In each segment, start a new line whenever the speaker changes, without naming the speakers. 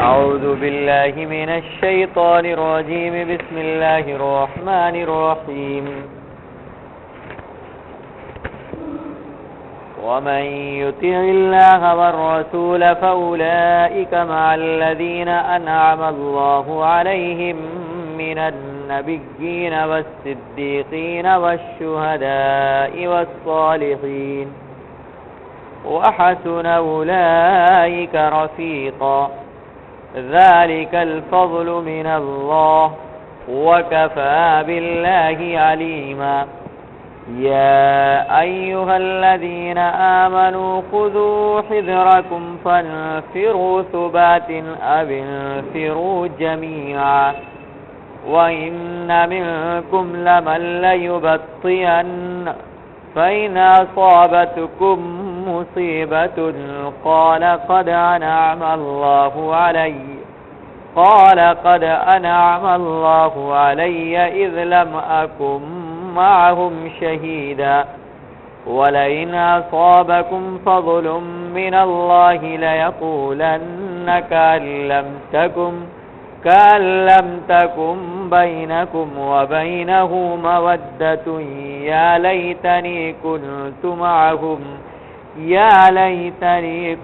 أعوذ بالله من الشيطان الرجيم. بسم الله الرحمن الرحيم. ومن يطع الله والرسول فأولئك مع الذين أنعم الله عليهم من النبيين والصديقين والشهداء والصالحين وحسن أولئك رفيقا. ذلك الفضل من الله وكفى بالله عليما. يا أيها الذين آمنوا خذوا حذركم فانفروا ثبات أو انفروا جميعا وإن منكم لمن ليبطئن فإن أصابتكم مصيبة قال قد أنعم الله علي إذ لم أكن معهم شهيدا ولئن أصابكم فضل من الله ليقولن كأن لم تكن بينكم وبينه مودة يا ليتني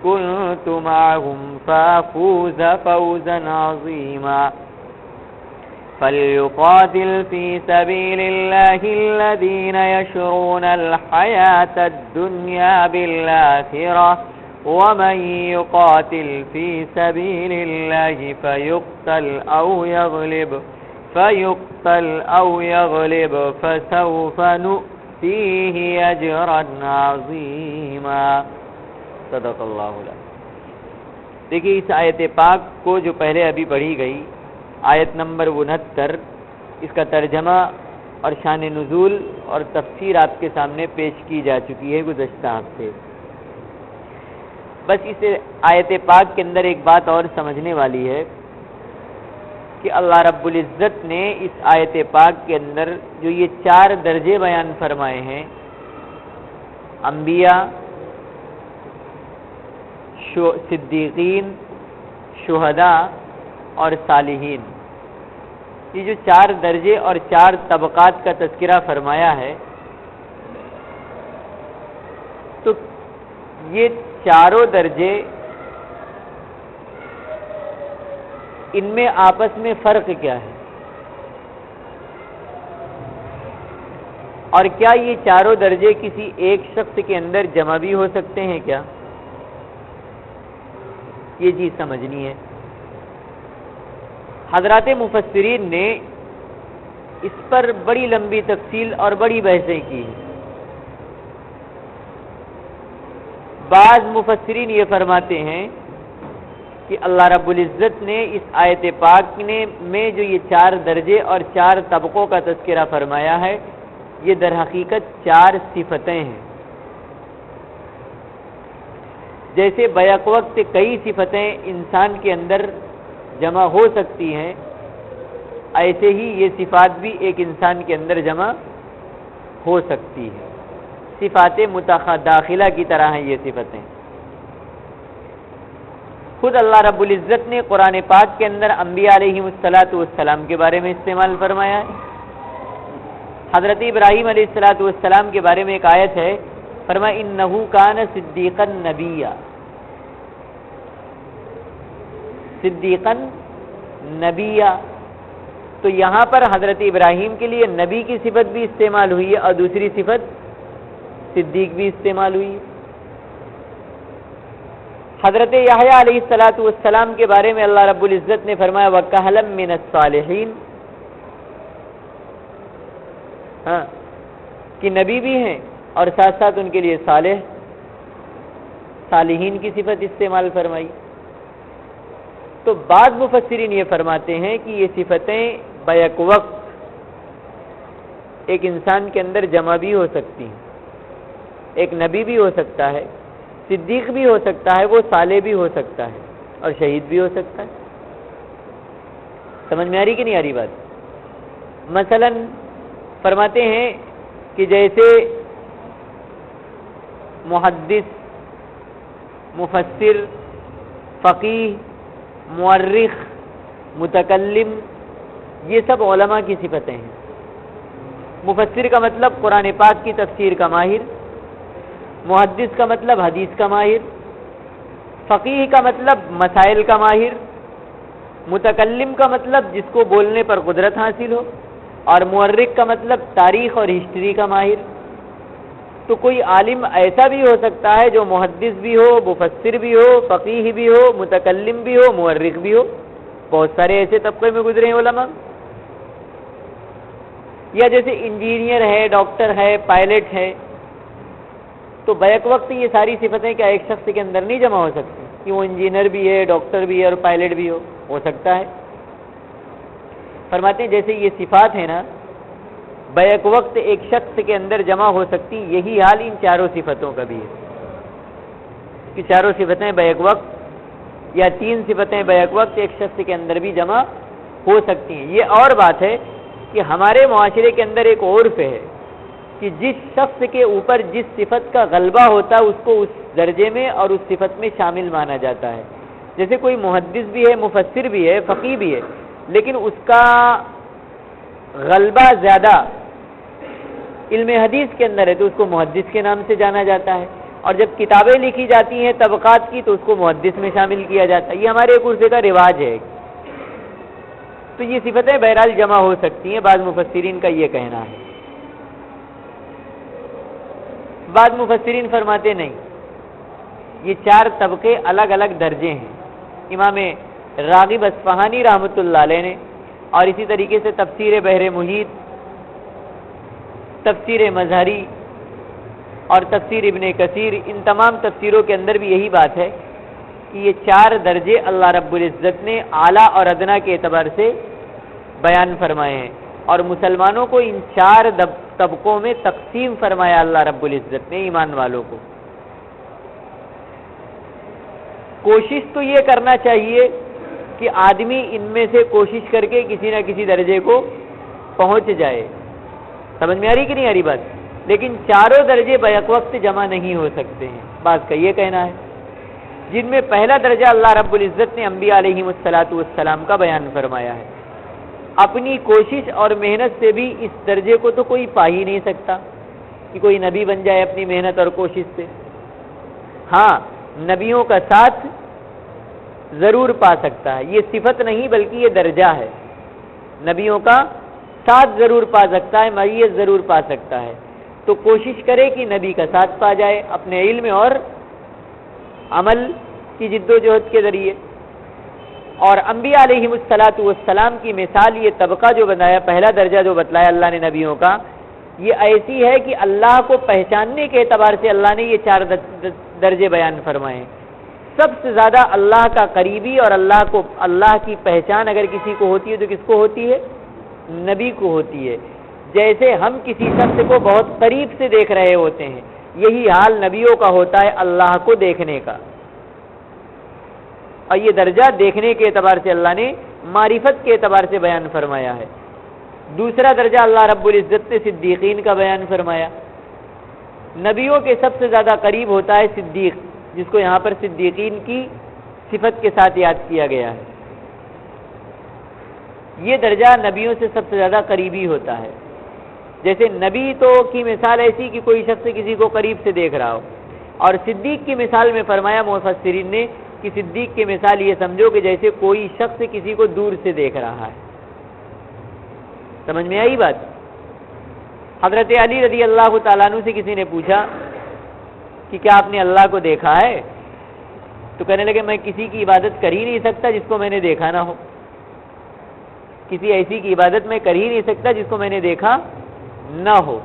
كنت معهم فأفوز فوزا عظيما. فليقاتل في سبيل الله الذين يشرون الحياة الدنيا بالآخرة ومن يقاتل في سبيل الله فيقتل أو يغلب فسوف نؤتيه أجرا عظيما. صدق اللہ العظیم. دیکھیے اس آیت پاک کو جو پہلے ابھی پڑھی گئی آیت نمبر 69، اس کا ترجمہ اور شان نزول اور تفسیر آپ کے سامنے پیش کی جا چکی ہے گزشتہ ہفتے. بس اس آیت پاک کے اندر ایک بات اور سمجھنے والی ہے کہ اللہ رب العزت نے اس آیت پاک کے اندر جو یہ 4 درجے بیان فرمائے ہیں، انبیاء، صدیقین، شہداء اور صالحین، یہ جو 4 درجے اور 4 طبقات کا تذکرہ فرمایا ہے، تو یہ چاروں درجے ان میں آپس میں فرق کیا ہے، اور کیا یہ چاروں درجے کسی ایک شخص کے اندر جمع بھی ہو سکتے ہیں کیا؟ یہ چیز سمجھنی ہے. حضرات مفسرین نے اس پر بڑی لمبی تفصیل اور بڑی بحثیں کی ہیں. بعض مفسرین یہ فرماتے ہیں کہ اللہ رب العزت نے اس آیت پاک میں جو یہ 4 درجے اور 4 طبقوں کا تذکرہ فرمایا ہے، یہ در حقیقت 4 صفتیں ہیں. جیسے بیک وقت کئی صفتیں انسان کے اندر جمع ہو سکتی ہیں، ایسے ہی یہ صفات بھی ایک انسان کے اندر جمع ہو سکتی ہے. صفات متداخلہ کی طرح ہیں یہ صفتیں. خود اللہ رب العزت نے قرآن پاک کے اندر انبیاء علیہ السلام کے بارے میں استعمال فرمایا ہے. حضرت ابراہیم علیہ السلام کے بارے میں ایک آیت ہے، فرمایا انہ کان صدیقا نبیا. صدیقا نبیا، تو یہاں پر حضرت ابراہیم کے لیے نبی کی صفت بھی استعمال ہوئی ہے اور دوسری صفت صدیق بھی استعمال ہوئی. حضرت یحییٰ علیہ السلام کے بارے میں اللہ رب العزت نے فرمایا وَكَهْلًا مِّنَ الصَّالِحِينَ، کہ نبی بھی ہیں اور ساتھ ساتھ ان کے لیے صالحین کی صفت استعمال فرمائی. تو بعض مفسرین یہ فرماتے ہیں کہ یہ صفتیں بیک وقت ایک انسان کے اندر جمع بھی ہو سکتی ہیں. ایک نبی بھی ہو سکتا ہے، صدیق بھی ہو سکتا ہے، وہ صالح بھی ہو سکتا ہے اور شہید بھی ہو سکتا ہے. سمجھ میں آ رہی کہ نہیں آ رہی بات؟ مثلا فرماتے ہیں کہ جیسے محدث، مفسر، فقیہ، مورخ، متکلم، یہ سب علماء کی صفتیں ہیں۔ مفسر کا مطلب قرآن پاک کی تفسیر کا ماہر، محدث کا مطلب حدیث کا ماہر، فقیہ کا مطلب مسائل کا ماہر، متکلم کا مطلب جس کو بولنے پر قدرت حاصل ہو، اور مورخ کا مطلب تاریخ اور ہسٹری کا ماہر۔ تو کوئی عالم ایسا بھی ہو سکتا ہے جو محدث بھی ہو، مفسر بھی ہو، فقیہ بھی ہو، متکلم بھی ہو، مورخ بھی ہو۔ بہت سارے ایسے طبقے میں گزرے ہیں علماء۔ یا جیسے انجینئر ہے، ڈاکٹر ہے، پائلٹ ہے، تو بیک وقت یہ ساری صفتیں کیا ایک شخص کے اندر نہیں جمع ہو سکتی کہ وہ انجینئر بھی ہے، ڈاکٹر بھی ہے اور پائلٹ بھی ہو سکتا ہے۔ فرماتے ہیں جیسے یہ صفات ہیں نا، بیک وقت ایک شخص کے اندر جمع ہو سکتی، یہی حال ان چاروں صفتوں کا بھی ہے کہ چاروں صفتیں بیک وقت یا تین صفتیں بیک وقت ایک شخص کے اندر بھی جمع ہو سکتی ہیں۔ یہ اور بات ہے کہ ہمارے معاشرے کے اندر ایک عرف ہے کہ جس شخص کے اوپر جس صفت کا غلبہ ہوتا ہے اس کو اس درجے میں اور اس صفت میں شامل مانا جاتا ہے۔ جیسے کوئی محدث بھی ہے، مفسر بھی ہے، فقیہ بھی ہے، لیکن اس کا غلبہ زیادہ علم حدیث کے اندر ہے تو اس کو محدث کے نام سے جانا جاتا ہے، اور جب کتابیں لکھی جاتی ہیں طبقات کی تو اس کو محدث میں شامل کیا جاتا ہے۔ یہ ہمارے ایک عرفے کا رواج ہے۔ تو یہ صفتیں بہرحال جمع ہو سکتی ہیں، بعض مفسرین کا یہ کہنا ہے۔ بعض مفسرین فرماتے نہیں، یہ چار طبقے الگ الگ درجے ہیں۔ امام راغب اصفہانی رحمۃ اللہ علیہ نے، اور اسی طریقے سے تفسیر بحر محیط، تفسیر مظہری اور تفسیر ابن کثیر، ان تمام تفسیروں کے اندر بھی یہی بات ہے کہ یہ چار درجے اللہ رب العزت نے اعلیٰ اور ادنا کے اعتبار سے بیان فرمائے ہیں، اور مسلمانوں کو ان چار طبقوں میں تقسیم فرمایا اللہ رب العزت نے ایمان والوں کو۔ کوشش تو یہ کرنا چاہیے کہ آدمی ان میں سے کوشش کر کے کسی نہ کسی درجے کو پہنچ جائے۔ سمجھ میں آ رہی کہ نہیں آ رہی بات؟ لیکن چاروں درجے بیک وقت جمع نہیں ہو سکتے ہیں، بعض کا یہ کہنا ہے، جن میں پہلا درجہ اللہ رب العزت نے انبیاء علیہم الصلاۃ والسلام کا بیان فرمایا ہے۔ اپنی کوشش اور محنت سے بھی اس درجے کو تو کوئی پا ہی نہیں سکتا کہ کوئی نبی بن جائے اپنی محنت اور کوشش سے۔ ہاں، نبیوں کا ساتھ ضرور پا سکتا ہے، یہ صفت نہیں بلکہ یہ درجہ ہے۔ نبیوں کا ساتھ ضرور پا سکتا ہے، معیت ضرور پا سکتا ہے، تو کوشش کرے کہ نبی کا ساتھ پا جائے اپنے علم اور عمل کی جد و جہد کے ذریعے۔ اور انبیاء علیہم الصلاۃ والسلام کی مثال، یہ طبقہ جو بنایا، پہلا درجہ جو بتلایا اللہ نے نبیوں کا، یہ ایسی ہے کہ اللہ کو پہچاننے کے اعتبار سے اللہ نے یہ چار درجے بیان فرمائے۔ سب سے زیادہ اللہ کا قریبی اور اللہ کی پہچان اگر کسی کو ہوتی ہے تو کس کو ہوتی ہے؟ نبی کو ہوتی ہے۔ جیسے ہم کسی شخص کو بہت قریب سے دیکھ رہے ہوتے ہیں، یہی حال نبیوں کا ہوتا ہے اللہ کو دیکھنے کا، اور یہ درجہ دیکھنے کے اعتبار سے اللہ نے معرفت کے اعتبار سے بیان فرمایا ہے۔ دوسرا درجہ اللہ رب العزت نے صدیقین کا بیان فرمایا۔ نبیوں کے سب سے زیادہ قریب ہوتا ہے صدیق، جس کو یہاں پر صدیقین کی صفت کے ساتھ یاد کیا گیا ہے۔ یہ درجہ نبیوں سے سب سے زیادہ قریبی ہوتا ہے۔ جیسے نبی تو کی مثال ایسی کہ کوئی شخص کسی کو قریب سے دیکھ رہا ہو، اور صدیق کی مثال میں فرمایا مفسرین نے کہ صدیق کی مثال یہ سمجھو کہ جیسے کوئی شخص کسی کو دور سے دیکھ رہا ہے۔ سمجھ میں آئی بات؟ حضرت علی رضی اللہ تعالیٰ عنہ سے کسی نے پوچھا کہ کیا آپ نے اللہ کو دیکھا ہے؟ تو کہنے لگے میں کسی کی عبادت کر ہی نہیں سکتا جس کو میں نے دیکھا نہ ہو، کسی ایسی کی عبادت میں کر ہی نہیں سکتا جس کو میں نے دیکھا نہ ہو۔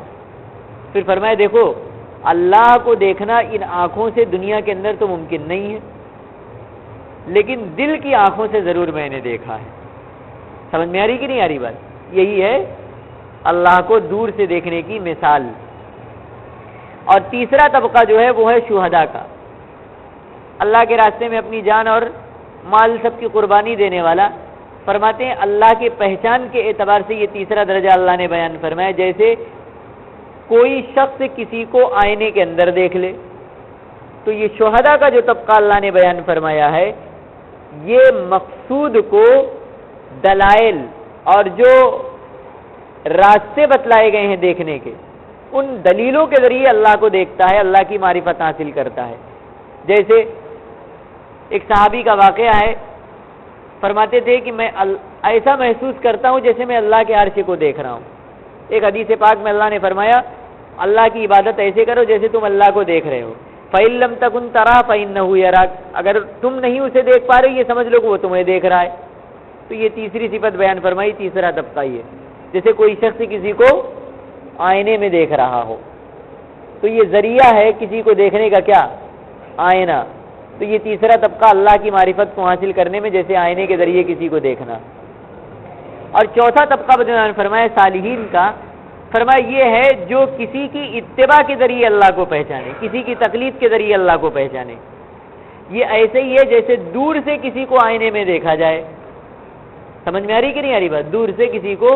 پھر فرمایا دیکھو، اللہ کو دیکھنا ان آنکھوں سے دنیا کے اندر تو ممکن نہیں ہے، لیکن دل کی آنکھوں سے ضرور میں نے دیکھا ہے۔ سمجھ میں آ رہی کہ نہیں آ رہی بات؟ یہی ہے اللہ کو دور سے دیکھنے کی مثال۔ اور تیسرا طبقہ جو ہے وہ ہے شہداء کا، اللہ کے راستے میں اپنی جان اور مال سب کی قربانی دینے والا۔ فرماتے ہیں اللہ کے پہچان کے اعتبار سے یہ تیسرا درجہ اللہ نے بیان فرمایا۔ جیسے کوئی شخص کسی کو آئینے کے اندر دیکھ لے، تو یہ شہداء کا جو طبقہ اللہ نے بیان فرمایا ہے، یہ مقصود کو دلائل اور جو راستے بتلائے گئے ہیں دیکھنے کے، ان دلیلوں کے ذریعے اللہ کو دیکھتا ہے، اللہ کی معرفت حاصل کرتا ہے۔ جیسے ایک صحابی کا واقعہ ہے، فرماتے تھے کہ میں ایسا محسوس کرتا ہوں جیسے میں اللہ کے عرش کو دیکھ رہا ہوں۔ ایک حدیث پاک میں اللہ نے فرمایا اللہ کی عبادت ایسے کرو جیسے تم اللہ کو دیکھ رہے ہو۔ فَإِن لَّمْ تَكُن تَرَاهُ فَإِنَّهُ يَرَاكَ، اگر تم نہیں اسے دیکھ پا رہے یہ سمجھ لو کہ وہ تمہیں دیکھ رہا ہے۔ تو یہ تیسری صفت بیان فرمائی، تیسرا طبقہ یہ، جیسے کوئی شخص کسی کو آئینے میں دیکھ رہا ہو، تو یہ ذریعہ ہے کسی کو دیکھنے کا، کیا؟ آئینہ۔ تو یہ تیسرا طبقہ اللہ کی معرفت کو حاصل کرنے میں، جیسے آئینے کے ذریعے کسی کو دیکھنا۔ اور چوتھا طبقہ بیان فرمایا صالحین کا، فرمایا یہ ہے جو کسی کی اتباع کے ذریعے اللہ کو پہچانے، کسی کی تقلید کے ذریعے اللہ کو پہچانے۔ یہ ایسے ہی ہے جیسے دور سے کسی کو آئینے میں دیکھا جائے۔ سمجھ میں آ رہی کہ نہیں آ رہی بات؟ دور سے کسی کو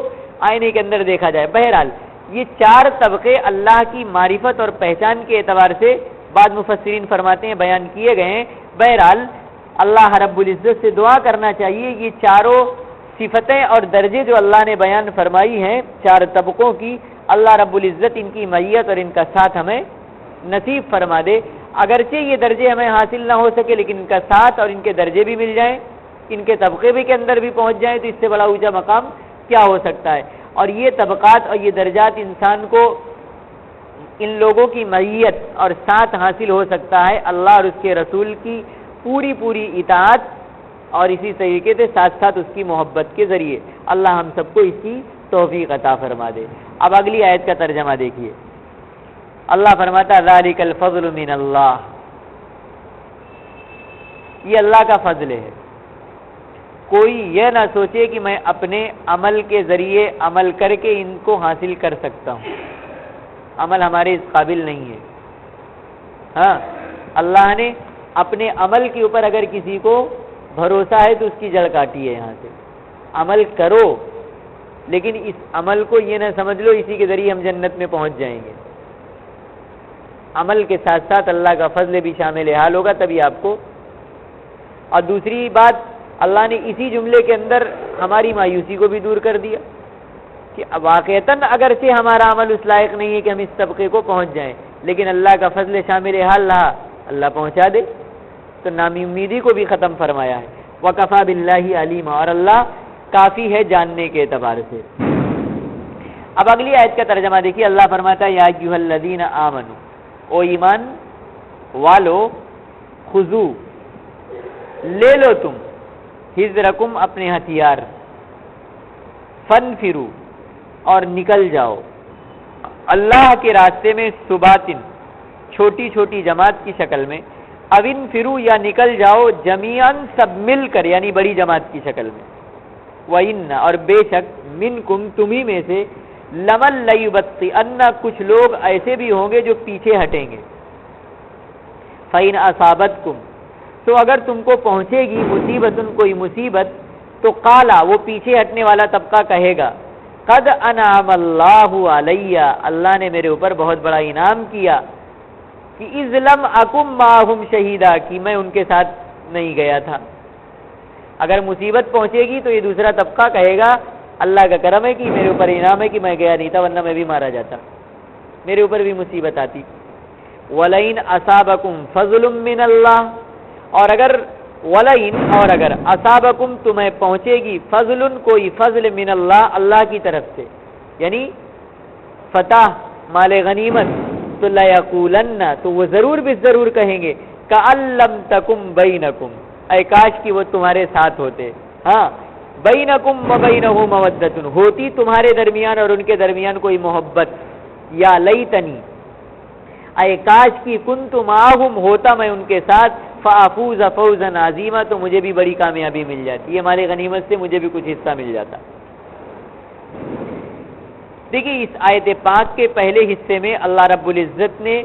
آئینے کے اندر دیکھا جائے۔ بہرحال یہ چار طبقے اللہ کی معرفت اور پہچان کے اعتبار سے بعض مفسرین فرماتے ہیں بیان کیے گئے ہیں۔ بہرحال اللہ رب العزت سے دعا کرنا چاہیے یہ چاروں صفتیں اور درجے جو اللہ نے بیان فرمائی ہیں چار طبقوں کی، اللہ رب العزت ان کی معیت اور ان کا ساتھ ہمیں نصیب فرما دے۔ اگرچہ یہ درجے ہمیں حاصل نہ ہو سکے لیکن ان کا ساتھ اور ان کے درجے بھی مل جائیں، ان کے طبقے بھی کے اندر بھی پہنچ جائیں تو اس سے بڑا اونچا مقام کیا ہو سکتا ہے۔ اور یہ طبقات اور یہ درجات انسان کو ان لوگوں کی معیت اور ساتھ حاصل ہو سکتا ہے اللہ اور اس کے رسول کی پوری اطاعت اور اسی طریقے سے ساتھ ساتھ اس کی محبت کے ذریعے۔ اللہ ہم سب کو اس کی توفیق عطا فرما دے۔ اب اگلی آیت کا ترجمہ دیکھیے، اللہ فرماتا ذالک الفضل من اللہ، یہ اللہ کا فضل ہے۔ کوئی یہ نہ سوچے کہ میں اپنے عمل کے ذریعے عمل کر کے ان کو حاصل کر سکتا ہوں، عمل ہمارے اس قابل نہیں ہے۔ ہاں، اللہ نے اپنے عمل کے اوپر اگر کسی کو بھروسہ ہے تو اس کی جڑ کاٹی ہے یہاں سے۔ عمل کرو لیکن اس عمل کو یہ نہ سمجھ لو اسی کے ذریعے ہم جنت میں پہنچ جائیں گے۔ عمل کے ساتھ ساتھ اللہ کا فضل بھی شامل حال ہوگا تبھی آپ کو۔ اور دوسری بات، اللہ نے اسی جملے کے اندر ہماری مایوسی کو بھی دور کر دیا کہ واقعتاً اگرچہ ہمارا عمل اس لائق نہیں ہے کہ ہم اس طبقے کو پہنچ جائیں، لیکن اللہ کا فضل شامل حال رہا، اللہ پہنچا دے، تو نامی امیدی کو بھی ختم فرمایا ہے۔ وَكَفَى بِاللَّهِ عَلِيمًا، اور اللہ کافی ہے جاننے کے اعتبار سے۔ اب اگلی آیت کا ترجمہ دیکھیے، اللہ فرماتا ہے یا ایھا الذین آمنوا، او ایمان والو، خذو لے لو تم، حذرکم اپنے ہتھیار، فنفرو اور نکل جاؤ، اللہ کے راستے میں، ثباتن چھوٹی چھوٹی جماعت کی شکل میں، اوین فرو یا نکل جاؤ جمیعاً سب مل کر یعنی بڑی جماعت کی شکل میں، وَإِنَّ اور بے شک، منکم تمہیں میں سے، لمن لیبطئن کچھ لوگ ایسے بھی ہوں گے جو پیچھے ہٹیں گے، فَإِنْ أَصَابَتْكُمْ تو اگر تم کو پہنچے گی مصیبتن کوئی مصیبت، تو قالا وہ پیچھے ہٹنے والا طبقہ کہے گا قد انعم اللہ علیہ، اللہ نے میرے اوپر بہت بڑا انعام کیا، کہ اذ لم اکم معہم شہیدا، کہ میں ان کے ساتھ نہیں گیا تھا۔ اگر مصیبت پہنچے گی تو یہ دوسرا طبقہ کہے گا اللہ کا کرم ہے کہ میرے اوپر انعام ہے کہ میں گیا نہیں تھا ورنہ میں بھی مارا جاتا، میرے اوپر بھی مصیبت آتی۔ وَلَئِنْ أَصَابَكُمْ فَضْلٌ مِّنَ اللَّهِ اور اگر اصابکم تمہیں پہنچے گی فضل کوئی فضل من اللہ اللہ کی طرف سے، یعنی فتح مال غنیمت، تو لیقولن تو وہ ضرور بھی ضرور کہیں گے کأن لم تکم بینکم، اے کاش کہ وہ تمہارے ساتھ ہوتے، ہاں بینکم وبینہ مودۃ ہوتی تمہارے درمیان اور ان کے درمیان کوئی محبت، یا لیتنی اے کاش کی کنت معہم ہوتا میں ان کے ساتھ، فافوز فوزا عظیما تو مجھے بھی بڑی کامیابی مل جاتی، یہ مال غنیمت سے مجھے بھی کچھ حصہ مل جاتا۔ دیکھیے اس آیت پاک کے پہلے حصے میں اللہ رب العزت نے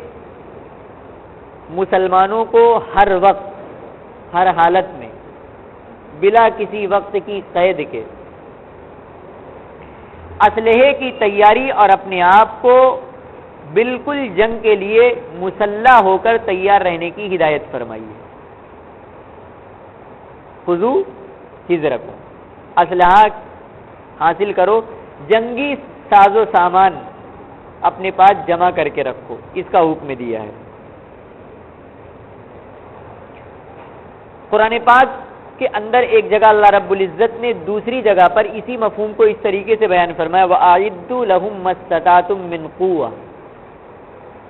مسلمانوں کو ہر وقت ہر حالت میں بلا کسی وقت کی قید کے اسلحے کی تیاری اور اپنے آپ کو بالکل جنگ کے لیے مسلح ہو کر تیار رہنے کی ہدایت فرمائی ہے۔ خذو حذرکم، اسلحہ حاصل کرو، جنگی ساز و سامان اپنے پاس جمع کر کے رکھو، اس کا حکم دیا ہے۔ قرآن پاک کے اندر ایک جگہ اللہ رب العزت نے دوسری جگہ پر اسی مفہوم کو اس طریقے سے بیان فرمایا، وَأَعِدُّوا لَهُم مَّا اسْتَطَعْتُم مِّن قُوَّةٍ،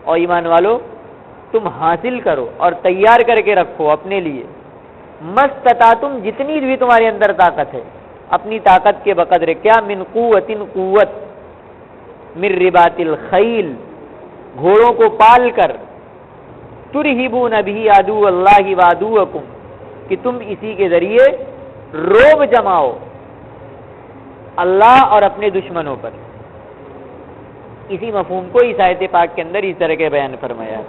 اور ایمان والو تم حاصل کرو اور تیار کر کے رکھو اپنے لیے، مَّا اسْتَطَعْتُم، جتنی بھی تمہارے اندر طاقت ہے، اپنی طاقت کے بقدر، کیا، من قوتٍ، قوت، من رباط الخیل، گھوڑوں کو پال کر، ترہبون بہ عدو اللہ وعدوکم، کہ تم اسی کے ذریعے روب جماؤ اللہ اور اپنے دشمنوں پر۔ اسی مفہوم کو اس آیت پاک کے اندر اس طرح کے بیان فرمایا۔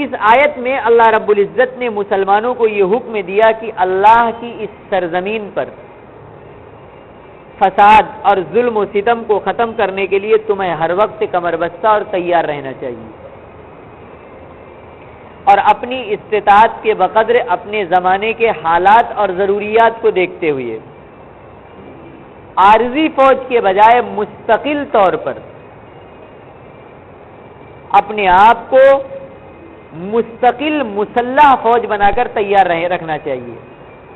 اس آیت میں اللہ رب العزت نے مسلمانوں کو یہ حکم دیا کہ اللہ کی اس سرزمین پر فساد اور ظلم و ستم کو ختم کرنے کے لیے تمہیں ہر وقت کمر بستہ اور تیار رہنا چاہیے، اور اپنی استطاعت کے بقدر اپنے زمانے کے حالات اور ضروریات کو دیکھتے ہوئے عارضی فوج کے بجائے مستقل طور پر اپنے آپ کو مستقل مسلح فوج بنا کر تیار رکھنا چاہیے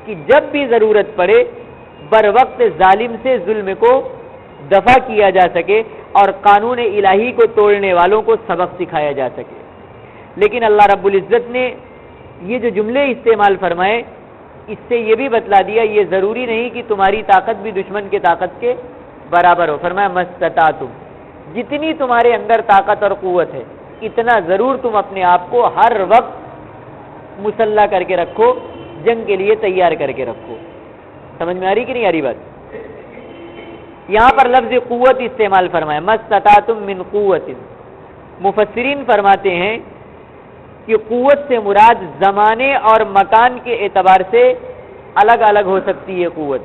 کہ جب بھی ضرورت پڑے بر وقت ظالم سے ظلم کو دفع کیا جا سکے اور قانون الہی کو توڑنے والوں کو سبق سکھایا جا سکے۔ لیکن اللہ رب العزت نے یہ جو جملے استعمال فرمائے، اس سے یہ بھی بتلا دیا یہ ضروری نہیں کہ تمہاری طاقت بھی دشمن کے طاقت کے برابر ہو۔ فرمایا مستطعتم، جتنی تمہارے اندر طاقت اور قوت ہے اتنا ضرور تم اپنے آپ کو ہر وقت مسلح کر کے رکھو، جنگ کے لیے تیار کر کے رکھو۔ سمجھ میں آ رہی کہ نہیں آ رہی بات؟ یہاں پر لفظ قوت استعمال فرمایا، مستطعتم من قوت۔ مفسرین فرماتے ہیں کہ قوت سے مراد زمانے اور مکان کے اعتبار سے الگ الگ ہو سکتی ہے قوت۔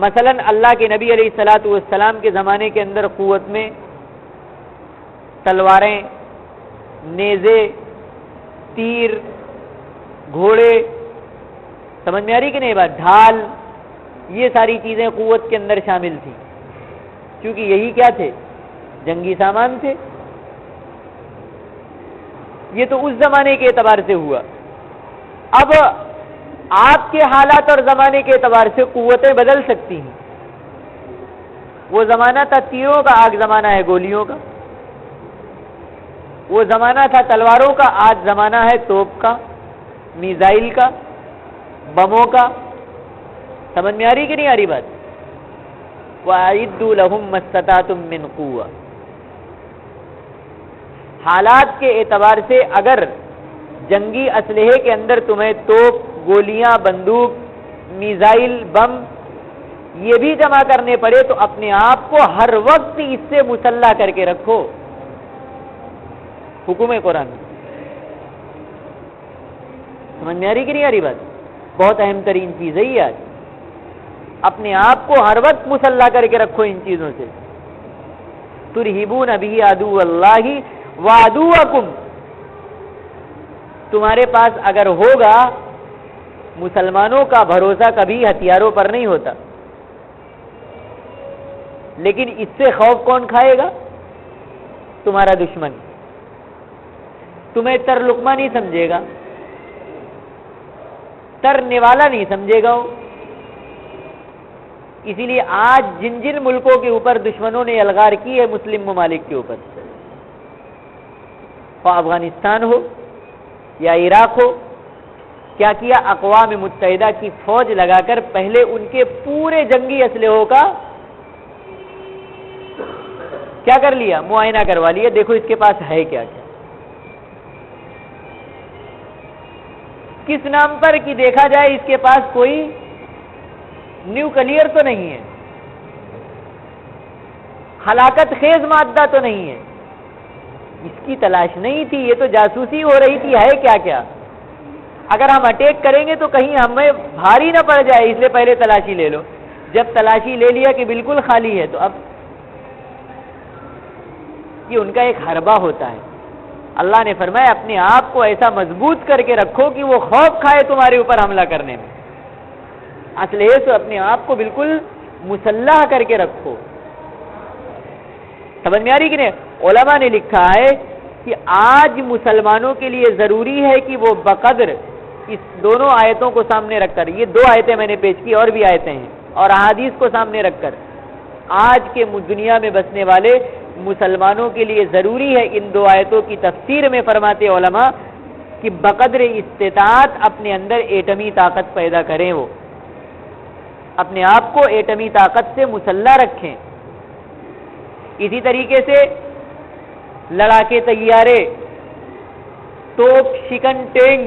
مثلا اللہ کے نبی علیہ الصلاۃ والسلام کے زمانے کے اندر قوت میں تلواریں، نیزے، تیر، گھوڑے، سمجھ میں آ رہی کہ نہیں بات، ڈھال، یہ ساری چیزیں قوت کے اندر شامل تھیں، کیونکہ یہی کیا تھے؟ جنگی سامان تھے۔ یہ تو اس زمانے کے اعتبار سے ہوا۔ اب آپ کے حالات اور زمانے کے اعتبار سے قوتیں بدل سکتی ہیں۔ وہ زمانہ تھا تیروں کا، آج زمانہ ہے گولیوں کا۔ وہ زمانہ تھا تلواروں کا، آج زمانہ ہے توپ کا، میزائل کا، بموں کا۔ سمجھ میں آ رہی کہ نہیں آ رہی بات؟ وَأَعِدُّوا لَهُم مَّا اسْتَطَعْتُم مِّن قُوَّةٍ۔ حالات کے اعتبار سے اگر جنگی اسلحے کے اندر تمہیں توپ، گولیاں، بندوق، میزائل، بم یہ بھی جمع کرنے پڑے تو اپنے آپ کو ہر وقت اس سے مسلح کر کے رکھو۔ حکم قرآن، سمجھ میں آ رہی کہ نہیں آ رہی بات؟ بہت اہم ترین چیز ہے یہ آج۔ اپنے آپ کو ہر وقت مسلح کر کے رکھو ان چیزوں سے۔ ترہبون بہ عدو اللہ وعدوکم، تمہارے پاس اگر ہوگا، مسلمانوں کا بھروسہ کبھی ہتھیاروں پر نہیں ہوتا، لیکن اس سے خوف کون کھائے گا؟ تمہارا دشمن۔ تمہیں تر لقمہ نہیں سمجھے گا، تر نوالا نہیں سمجھے گا وہ۔ اسی لیے آج جن جن ملکوں کے اوپر دشمنوں نے الغار کی ہے مسلم ممالک کے اوپر، افغانستان ہو یا عراق ہو، کیا کیا؟ اقوام متحدہ کی فوج لگا کر پہلے ان کے پورے جنگی اسلحوں کا کیا کر لیا؟ معائنہ کروا لیا، دیکھو اس کے پاس ہے کیا کیا، کس نام پر کہ دیکھا جائے اس کے پاس کوئی نیوکلیئر تو نہیں ہے، ہلاکت خیز مادہ تو نہیں ہے، اس کی تلاش نہیں تھی، یہ تو جاسوسی ہو رہی تھی ہے کیا کیا۔ اگر ہم اٹیک کریں گے تو کہیں ہمیں بھاری نہ پڑ جائے، اس لیے پہلے تلاشی لے لو۔ جب تلاشی لے لیا کہ بالکل خالی ہے تو اب یہ ان کا ایک حربہ ہوتا ہے، اللہ نے فرمایا اپنے آپ کو ایسا مضبوط کر کے رکھو کہ وہ خوف کھائے تمہارے اوپر حملہ کرنے میں. اسلحے سے اپنے آپ کو بالکل مسلح کر کے رکھو. سمجھ میں آ رہی کہ نہیں؟ علماء نے لکھا ہے کہ آج مسلمانوں کے لیے ضروری ہے کہ وہ بقدر اس دونوں آیتوں کو سامنے رکھ کر، یہ 2 آیتیں میں نے پیش کی اور بھی آیتیں ہیں، اور احادیث کو سامنے رکھ کر آج کے دنیا میں بسنے والے مسلمانوں کے لیے ضروری ہے ان 2 آیتوں کی تفسیر میں فرماتے علماء کہ بقدر استطاعت اپنے اندر ایٹمی طاقت پیدا کریں، وہ اپنے آپ کو ایٹمی طاقت سے مسلح رکھیں. اسی طریقے سے لڑاکے طیارے، توپ شکن ٹینک،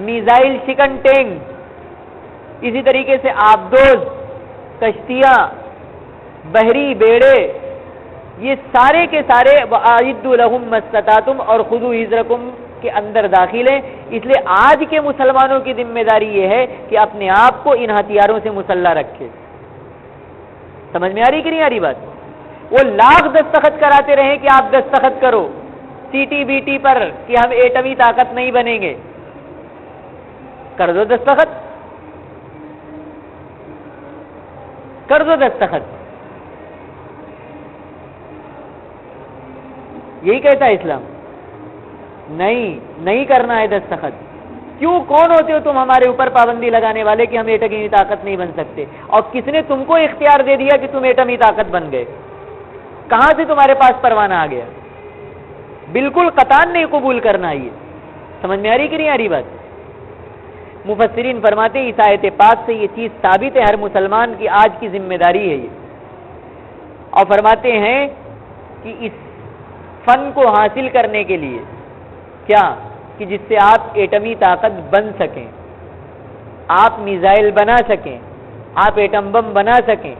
میزائل شکن ٹینک، اسی طریقے سے آبدوز کشتیاں، بحری بیڑے، یہ سارے کے سارے وَأَعِدُّوا لَهُم مَّا اسْتَطَعْتُمْ اور خُذُوا حِذْرَكُمْ کے اندر داخل ہیں. اس لیے آج کے مسلمانوں کی ذمہ داری یہ ہے کہ اپنے آپ کو ان ہتھیاروں سے مسلح رکھے. سمجھ میں آ رہی کہ نہیں آ رہی بات؟ وہ لاکھ دستخط کراتے رہیں کہ آپ دستخط کرو CTBT پر کہ ہم ایٹمی طاقت نہیں بنیں گے، کر دو دستخط، کر دو دستخط. یہی کہتا ہے اسلام. نہیں کرنا ہے دستخط. کیوں؟ کون ہوتے ہو تم ہمارے اوپر پابندی لگانے والے کہ ہم ایٹمی طاقت نہیں بن سکتے؟ اور کس نے تم کو اختیار دے دیا کہ تم ایٹمی طاقت بن گئے؟ کہاں سے تمہارے پاس پروانہ آ گیا؟ بالکل قطعاً نہیں قبول کرنا. یہ سمجھ میں آ رہی کہ نہیں آ رہی بات؟ مفسرین فرماتے ہیں اس آیت پاک سے یہ چیز ثابت ہے، ہر مسلمان کی آج کی ذمہ داری ہے یہ. اور فرماتے ہیں کہ اس فن کو حاصل کرنے کے لیے کیا کہ جس سے آپ ایٹمی طاقت بن سکیں، آپ میزائل بنا سکیں، آپ ایٹم بم بنا سکیں،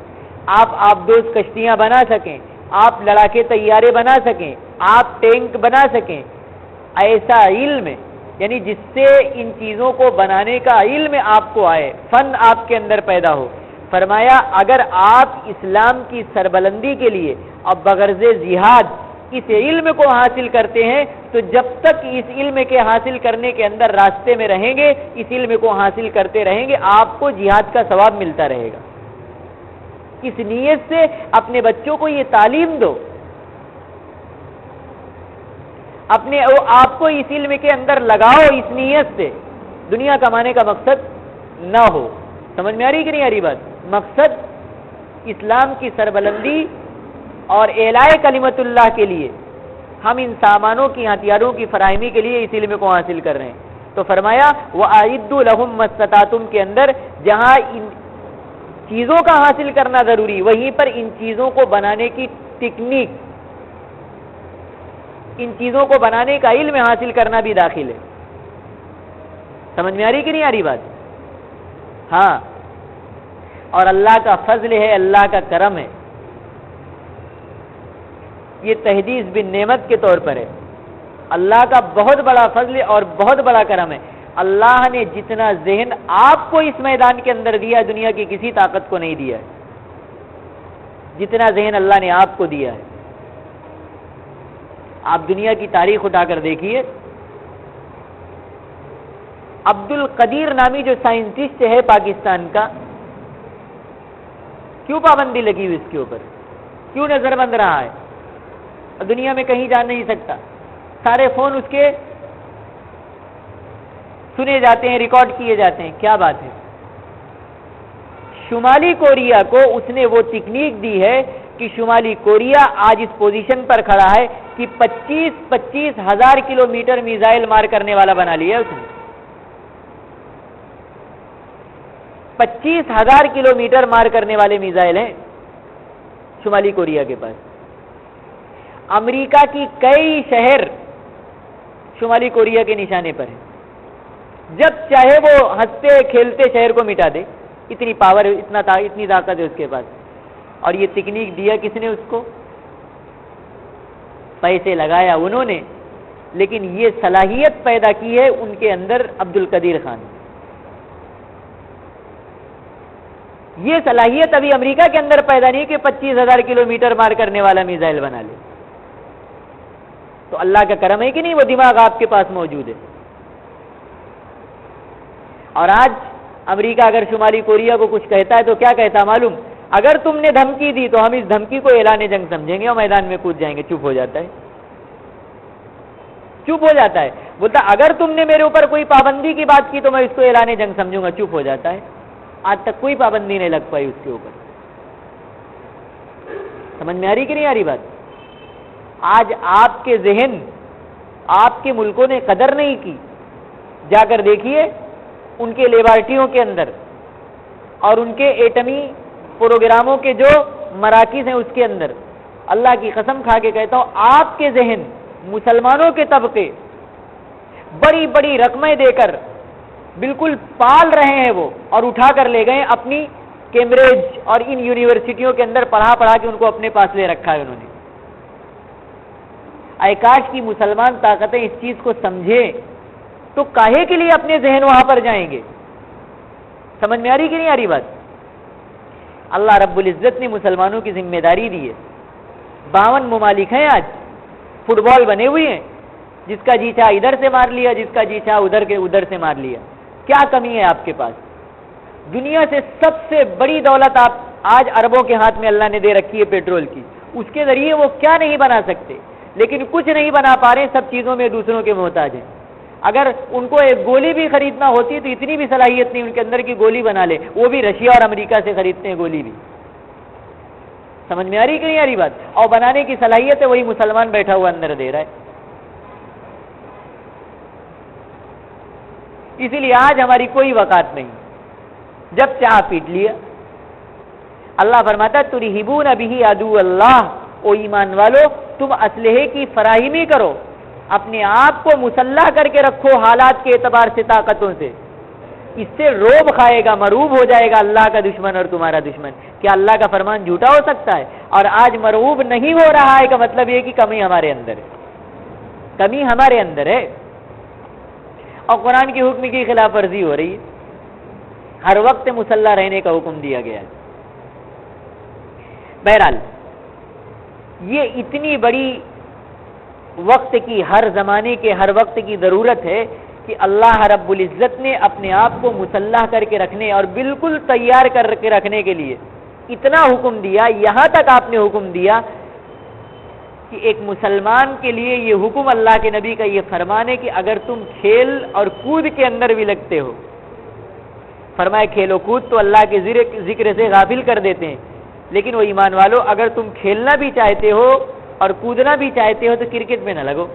آپ آبدوز کشتیاں بنا سکیں، آپ لڑاکے طیارے بنا سکیں، آپ ٹینک بنا سکیں. ایسا علم یعنی جس سے ان چیزوں کو بنانے کا علم آپ کو آئے، فن آپ کے اندر پیدا ہو. فرمایا اگر آپ اسلام کی سربلندی کے لیے اور بغرض جہاد اس علم کو حاصل کرتے ہیں تو جب تک اس علم کے حاصل کرنے کے اندر راستے میں رہیں گے، اس علم کو حاصل کرتے رہیں گے، آپ کو جہاد کا ثواب ملتا رہے گا. اس نیت سے اپنے بچوں کو یہ تعلیم دو، اپنے آپ کو اس علم کے اندر لگاؤ. اس نیت سے دنیا کمانے کا مقصد نہ ہو. سمجھ میں آ رہی کہ نہیں آ رہی بات؟ مقصد اسلام کی سربلندی اور اعلاء کلمت اللہ کے لیے ہم ان سامانوں کی، ہتھیاروں کی فراہمی کے لیے اس علم کو حاصل کر رہے ہیں. تو فرمایا وَأَعِدُّوا لَهُم مَّا اسْتَطَعْتُمْ کے اندر جہاں ان چیزوں کا حاصل کرنا ضروری، وہیں پر ان چیزوں کو بنانے کی ٹیکنیک، ان چیزوں کو بنانے کا علم حاصل کرنا بھی داخل ہے. سمجھ میں آ رہی کہ نہیں آ رہی بات؟ ہاں. اور اللہ کا فضل ہے، اللہ کا کرم ہے، یہ تحدیث بن نعمت کے طور پر ہے. اللہ کا بہت بڑا فضل اور بہت بڑا کرم ہے. اللہ نے جتنا ذہن آپ کو اس میدان کے اندر دیا دنیا کی کسی طاقت کو نہیں دیا ہے. جتنا ذہن اللہ نے آپ کو دیا ہے. آپ دنیا کی تاریخ اٹھا کر دیکھیے، عبد القدیر نامی جو سائنٹسٹ ہے پاکستان کا، کیوں پابندی لگی ہوئی اس کے اوپر؟ کیوں نظر بند رہا ہے؟ دنیا میں کہیں جا نہیں سکتا، سارے فون اس کے سنے جاتے ہیں، ریکارڈ کیے جاتے ہیں. کیا بات ہے؟ شمالی کوریا کو اس نے وہ ٹیکنیک دی ہے کہ شمالی کوریا آج اس پوزیشن پر کھڑا ہے کہ 25 ہزار کلومیٹر میزائل مار کرنے والا بنا لیا اس نے. 25,000 کلومیٹر مار کرنے والے میزائل ہیں شمالی کوریا کے پاس. امریکہ کی کئی شہر شمالی کوریا کے نشانے پر ہیں. جب چاہے وہ ہنستے کھیلتے شہر کو مٹا دے. اتنی پاور، اتنی طاقت ہے اس کے پاس. اور یہ تکنیک دیا کس نے اس کو؟ پیسے لگایا انہوں نے، لیکن یہ صلاحیت پیدا کی ہے ان کے اندر عبد القدیر خان. یہ صلاحیت ابھی امریکہ کے اندر پیدا نہیں کہ 25,000 کلومیٹر مار کرنے والا میزائل بنا لے. تو اللہ کا کرم ہے کہ نہیں وہ دماغ آپ کے پاس موجود ہے. اور آج امریکہ اگر شمالی کوریا کو کچھ کہتا ہے تو کیا کہتا معلوم؟ اگر تم نے دھمکی دی تو ہم اس دھمکی کو اعلان جنگ سمجھیں گے اور میدان میں کود جائیں گے. چپ ہو جاتا ہے، چپ ہو جاتا ہے. بولتا اگر تم نے میرے اوپر کوئی پابندی کی بات کی تو میں اس کو اعلان جنگ سمجھوں گا. چپ ہو جاتا ہے. آج تک کوئی پابندی نہیں لگ پائی اس کے اوپر. سمجھ میں آ رہی کہ نہیں آ رہی بات؟ آج آپ کے ذہن، آپ کے ملکوں نے قدر نہیں کی. جا کر دیکھیے ان کے لیبارٹریوں کے اندر اور ان کے ایٹمی پروگراموں کے جو مراکز ہیں اس کے اندر، اللہ کی قسم کھا کے کہتا ہوں آپ کے ذہن، مسلمانوں کے طبقے بڑی بڑی رقمیں دے کر بالکل پال رہے ہیں وہ، اور اٹھا کر لے گئے اپنی کیمبرج اور ان یونیورسٹیوں کے اندر پڑھا کے ان کو اپنے پاس لے رکھا ہے انہوں نے. اے کاش کی مسلمان طاقتیں اس چیز کو سمجھے تو کاہے کے لیے اپنے ذہن وہاں پر جائیں گے؟ سمجھ میں آ رہی کہ نہیں آ رہی بات؟ اللہ رب العزت نے مسلمانوں کی ذمہ داری دی ہے. 52 ممالک ہیں آج، فٹ بال بنے ہوئے ہیں، جس کا جی چاہا ادھر سے مار لیا، جس کا جی چاہا ادھر سے مار لیا. کیا کمی ہے آپ کے پاس؟ دنیا سے سب سے بڑی دولت آپ آج عربوں کے ہاتھ میں اللہ نے دے رکھی ہے پیٹرول کی. اس کے ذریعے وہ کیا نہیں بنا سکتے، لیکن کچھ نہیں بنا پا رہے. سب چیزوں میں دوسروں کے محتاج ہیں. اگر ان کو ایک گولی بھی خریدنا ہوتی تو اتنی بھی صلاحیت نہیں ان کے اندر کی گولی بنا لے. وہ بھی رشیا اور امریکہ سے خریدتے ہیں گولی بھی. سمجھ میں آ رہی کہ نہیں آ رہی بات؟ اور بنانے کی صلاحیت ہے وہی مسلمان بیٹھا ہوا اندر دے رہا ہے. اسی لیے آج ہماری کوئی وقات نہیں، جب چاہ پیٹ لیا. اللہ فرماتا ترہبون بہ عدو اللہ، او ایمان والو تم اسلحے کی فراہمی کرو، اپنے آپ کو مسلح کر کے رکھو حالات کے اعتبار سے، طاقتوں سے. اس سے روب کھائے گا، مرعوب ہو جائے گا اللہ کا دشمن اور تمہارا دشمن. کیا اللہ کا فرمان جھوٹا ہو سکتا ہے؟ اور آج مرعوب نہیں ہو رہا ہے کا مطلب یہ کہ کمی ہمارے اندر ہے، کمی ہمارے اندر ہے، اور قرآن کے حکم کی خلاف ورزی ہو رہی ہے. ہر وقت مسلح رہنے کا حکم دیا گیا ہے. بہرحال یہ اتنی بڑی وقت کی، ہر زمانے کے ہر وقت کی ضرورت ہے کہ اللہ رب العزت نے اپنے آپ کو مسلح کر کے رکھنے اور بالکل تیار کر کے رکھنے کے لیے اتنا حکم دیا. یہاں تک آپ نے حکم دیا کہ ایک مسلمان کے لیے یہ حکم اللہ کے نبی کا یہ فرمان ہے کہ اگر تم کھیل اور کود کے اندر بھی لگتے ہو، فرمایا کھیل و کود تو اللہ کے ذکر سے غافل کر دیتے ہیں، لیکن وہ ایمان والو اگر تم کھیلنا بھی چاہتے ہو اور کودنا بھی چاہتے ہو تو کرکٹ میں نہ لگو.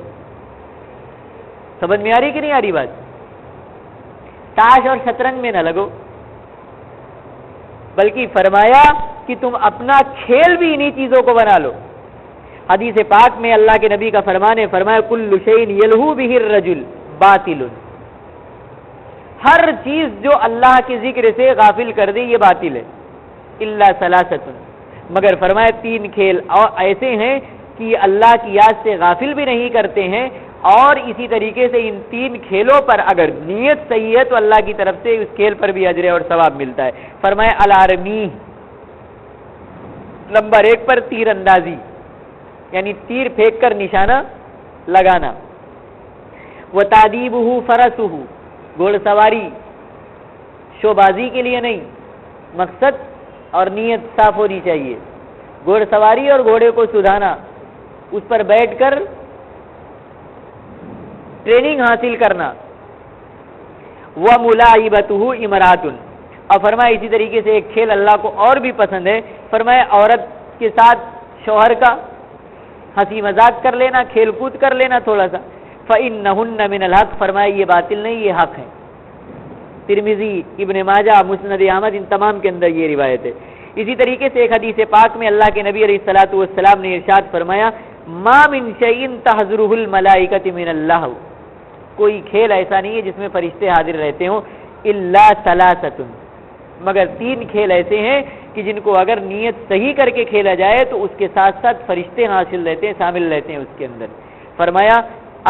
سمجھ میں آ رہی کہ نہیں آ رہی بات؟ تاش اور شطرنج میں نہ لگو، بلکہ فرمایا کہ تم اپنا کھیل بھی انہی چیزوں کو بنا لو. حدیث پاک میں اللہ کے نبی کا فرمان ہے، فرمایا کل شیء یلہو بہ الرجل باطل، ہر چیز جو اللہ کے ذکر سے غافل کر دے یہ باطل ہے. الا ثلاثۃ، مگر فرمایا 3 کھیل اور ایسے ہیں کہ یہ اللہ کی یاد سے غافل بھی نہیں کرتے ہیں، اور اسی طریقے سے ان 3 کھیلوں پر اگر نیت صحیح ہے تو اللہ کی طرف سے اس کھیل پر بھی اجر اور ثواب ملتا ہے. فرمایا الارمی، نمبر 1 پر تیر اندازی، یعنی تیر پھینک کر نشانہ لگانا. وتادیبہ فرسہ، گھوڑ سواری، شوبازی کے لیے نہیں، مقصد اور نیت صاف ہونی چاہیے. گھوڑ سواری اور گھوڑے کو سدھانا، اس پر بیٹھ کر ٹریننگ حاصل کرنا. وملاعبتہ امرأۃ، اور فرمایا اسی طریقے سے ایک کھیل اللہ کو اور بھی پسند ہے، فرمایا عورت کے ساتھ شوہر کا ہنسی مذاق کر لینا، کھیل کود کر لینا تھوڑا سا. فإنہن من الحق، فرمایا یہ باطل نہیں یہ حق ہے. ترمذی، ابن ماجہ، مسند احمد، ان تمام کے اندر یہ روایت ہے. اسی طریقے سے ایک حدیث پاک میں اللہ کے نبی علیہ الصلوۃ والسلام نے ارشاد فرمایا ما من شیء تحضرہ الملائکۃ من اللہ، کوئی کھیل ایسا نہیں ہے جس میں فرشتے حاضر رہتے ہوں، الا ثلاثۃ، مگر 3 کھیل ایسے ہیں کہ جن کو اگر نیت صحیح کر کے کھیلا جائے تو اس کے ساتھ ساتھ فرشتے حاصل رہتے ہیں، شامل رہتے ہیں اس کے اندر. فرمایا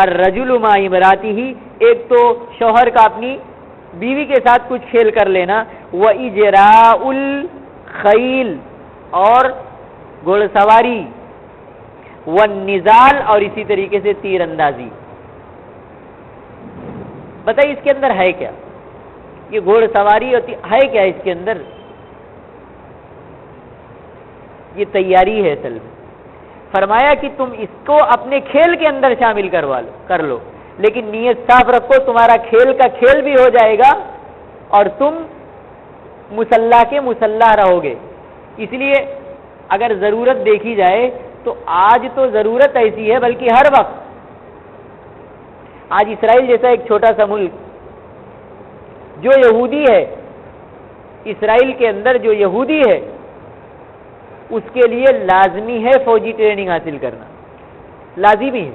الرجل مع امرأتہ، ایک تو شوہر کا اپنی بیوی کے ساتھ کچھ کھیل کر لینا، وإجراء الخیل، اور گھوڑ سواری، والنزال، اور اسی طریقے سے تیر اندازی۔ بتائیے اس کے اندر ہے کیا؟ یہ گھوڑ سواری ہوتی ہے کیا اس کے اندر؟ یہ تیاری ہے اصل میں۔ فرمایا کہ تم اس کو اپنے کھیل کے اندر شامل کر لو، لیکن نیت صاف رکھو، تمہارا کھیل کا کھیل بھی ہو جائے گا اور تم مسلح کے مسلح رہو گے۔ اس لیے اگر ضرورت دیکھی جائے تو آج تو ضرورت ایسی ہے، بلکہ ہر وقت آج اسرائیل جیسا ایک چھوٹا سا ملک جو یہودی ہے، اسرائیل کے اندر جو یہودی ہے، اس کے لیے لازمی ہے فوجی ٹریننگ حاصل کرنا، لازمی ہے۔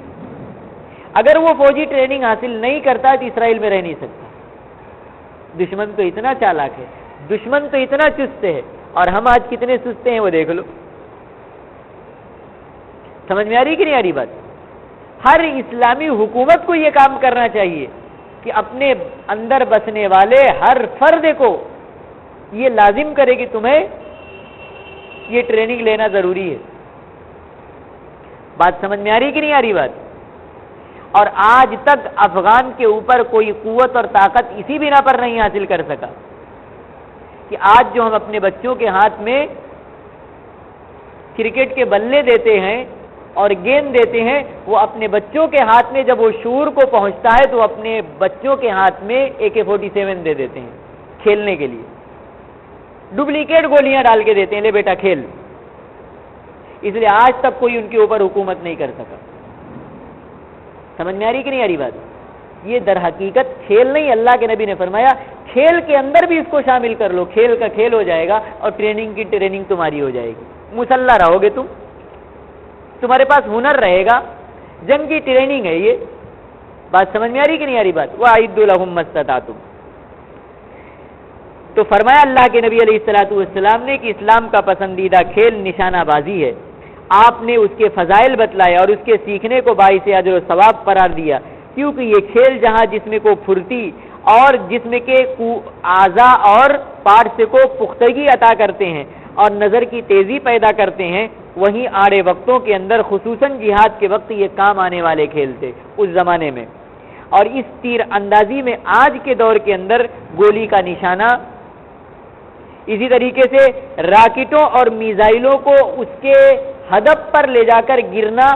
اگر وہ فوجی ٹریننگ حاصل نہیں کرتا تو اسرائیل میں رہ نہیں سکتا۔ دشمن تو اتنا چالاک ہے، دشمن تو اتنا چست ہے، اور ہم آج کتنے سست ہیں وہ دیکھ لو۔ سمجھ میں آ رہی کہ نہیں آ رہی بات؟ ہر اسلامی حکومت کو یہ کام کرنا چاہیے کہ اپنے اندر بسنے والے ہر فرد کو یہ لازم کرے کہ تمہیں یہ ٹریننگ لینا ضروری ہے۔ بات سمجھ میں آ رہی کہ نہیں آ رہی بات؟ اور آج تک افغان کے اوپر کوئی قوت اور طاقت اسی بنا پر نہیں حاصل کر سکا کہ آج جو ہم اپنے بچوں کے ہاتھ میں کرکٹ کے بلے دیتے ہیں اور گیند دیتے ہیں، وہ اپنے بچوں کے ہاتھ میں جب وہ شعور کو پہنچتا ہے تو اپنے بچوں کے ہاتھ میں AK-47 دے دیتے ہیں کھیلنے کے لیے، ڈپلیکیٹ گولیاں ڈال کے دیتے ہیں، لے بیٹا کھیل۔ اس لیے آج تک کوئی ان کے اوپر حکومت نہیں کر سکا۔ سمجھ میں آ رہی کہ نہیں آ رہی بات؟ یہ در حقیقت کھیل نہیں، اللہ کے نبی نے فرمایا کھیل کے اندر بھی اس کو شامل کر لو، کھیل کا کھیل ہو جائے گا اور ٹریننگ کی ٹریننگ تمہاری ہو جائے گی، مسلح رہو گے، تمہارے پاس ہنر رہے گا، جنگ کی ٹریننگ ہے یہ۔ بات سمجھ میں آ رہی کہ نہیں آ رہی بات؟ وَأَعِدُّوا لَهُم مَّا اسْتَطَعْتُمْ۔ تو فرمایا اللہ کے نبی علیہ الصلوۃ والسلام نے کہ اسلام کا پسندیدہ کھیل نشانہ بازی ہے۔ آپ نے اس کے فضائل بتلائے اور اس کے سیکھنے کو باعث اجر و ثواب قرار دیا، کیونکہ یہ کھیل جہاں جسم کو پھرتی اور جسم کے اعضاء اور پارٹس کو پختگی عطا کرتے ہیں اور نظر کی تیزی پیدا کرتے ہیں، وہیں آڑے وقتوں کے اندر خصوصاً جہاد کے وقت یہ کام آنے والے کھیل تھے اس زمانے میں۔ اور اس تیر اندازی میں آج کے دور کے اندر گولی کا نشانہ، اسی طریقے سے راکٹوں اور میزائلوں کو اس کے ہدف پر لے جا کر گرنا،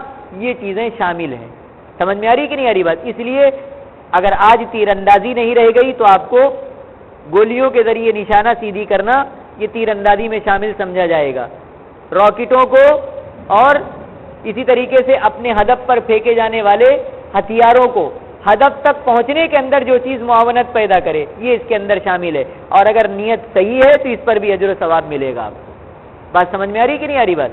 یہ چیزیں شامل ہیں۔ سمجھ میں آ رہی کہ نہیں آ رہی بات؟ اس لیے اگر آج تیر اندازی نہیں رہ گئی تو آپ کو گولیوں کے ذریعے نشانہ سیدھی کرنا یہ تیر اندازی میں شامل سمجھا جائے گا، راکٹوں کو اور اسی طریقے سے اپنے ہدف پر پھینکے جانے والے ہتھیاروں کو ہدف تک پہنچنے کے اندر جو چیز معاونت پیدا کرے یہ اس کے اندر شامل ہے، اور اگر نیت صحیح ہے تو اس پر بھی اجر و ثواب ملے گا آپ کو۔ بات سمجھ میں آ رہی کہ نہیں آ رہی بات؟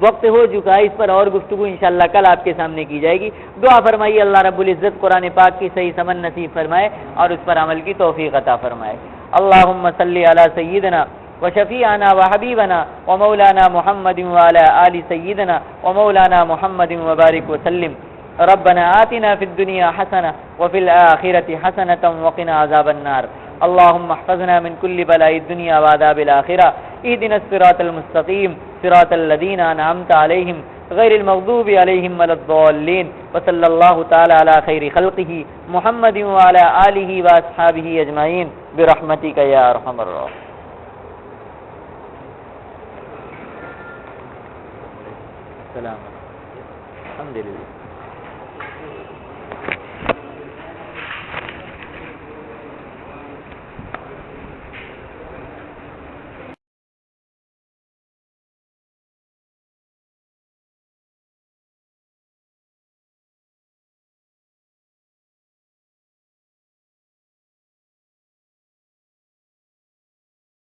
وقت ہو چکا ہے، اس پر اور گفتگو انشاءاللہ کل آپ کے سامنے کی جائے گی۔ دعا فرمائیے اللہ رب العزت قرآن پاک کی صحیح سمجھ نصیب فرمائے اور اس پر عمل کی توفیق عطا فرمائے۔ اللہم صلی علی سیدنا وشفیعنا وحبیبنا ومولانا محمد وعلی آل سیدنا ومولانا محمد وبارک وسلم۔ ربنا آتنا فی الدنیا حسنہ وفی الآخرة حسنة وقنا عذاب النار۔ اللهم احفظنا من كل بلاء الدنيا وعذاب الآخرة، اهدنا الصراط المستقيم صراط الذين أنعمت عليهم غير المغضوب عليهم ولا الضالين، وصلى الله تعالى على خير خلقه محمد وعلى آله وأصحابه أجمعين برحمتك يا أرحم الراحمين۔ السلام الحمد لله۔